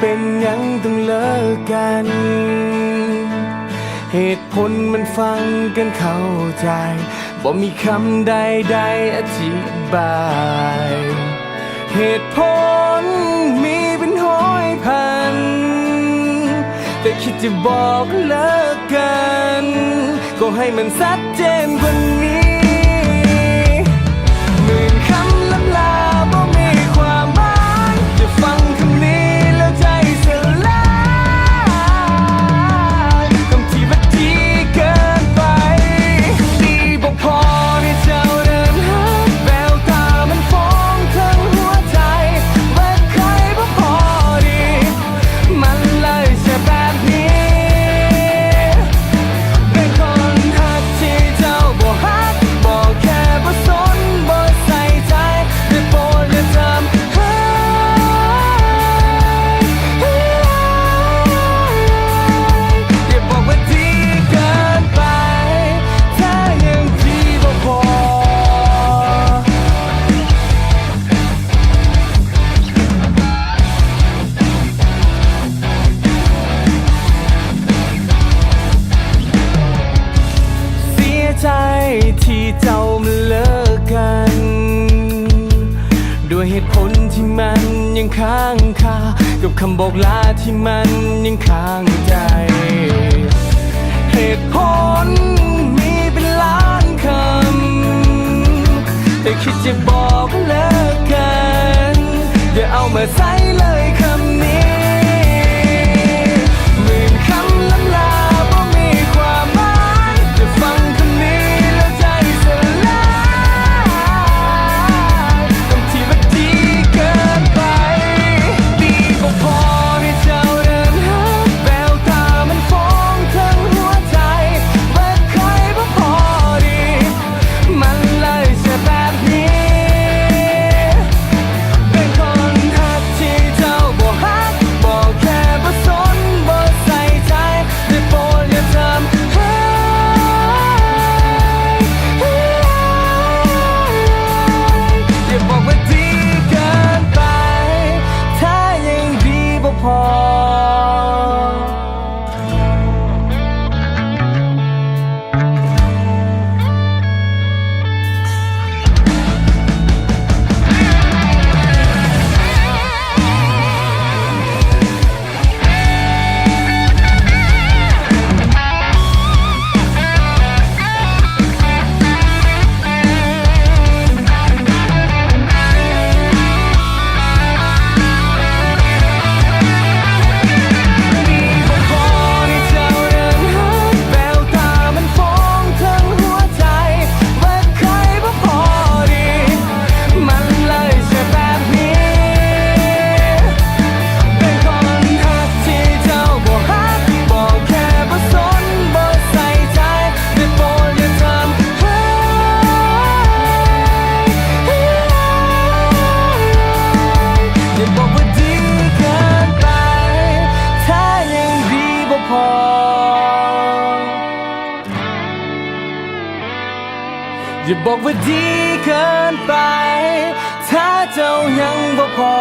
เป็นยังต้องเลิกกันเหตุผลมันฟังกันเข้าใจบ่มีคำใดๆอธิบายเหตุผลมีเป็นห้อยพันแต่คิดจะบอกเลิกกันก็ให้มันชัดเจนกว่านี้หมื่นคำล้ำลาบ่มีความหมายจะฟังคำนี้แล้วใจสลายคำที่ว่าดีเกินไปดีบ่พอที่เจ้าเดินหาแววตามันฟ้องทั้งหัวใจว่าใครบ่พอดีมันเลยใช่แบบนี้เป็นคนหักที่เจ้าบ่ฮักบ่แค่บ่สนบ่ใส่ใจได้โปรดอย่าทำให้อย่าบอกว่าดีเกินไปถ้ายังดีบ่พอเสียใจที่เจ้ามาเลิกกันด้วยเหตุผลที่มันยังค้างคากับคำบอกลาที่มันยังค้างใจ เหตุผลมีเป็นล้านคำแต่คิดจะบอกเลิกกันอย่าเอามาใส่เลยคำนี้หมื่นคำล้ำลาบ่มีความหมายจะฟังคำนี้แล้วใจสลายคำที่ว่าดีเกินไปดีก็พอที่เจ้าเดินหาแววตามันฟ้องทั้งหัวใจว่าใครบ่พอดีมันเลยใช่แบบนี้เป็นคนหักที่เจ้าบ่ฮักบ่แค่บ่สนบ่ใส่ใจได้โปรดอย่าทำให้อย่าบอกว่าดีเกินไปถ้ายังดีบ่พออย่าบอกว่าดีเกินไปถ้าเจ้ายังบ่พอ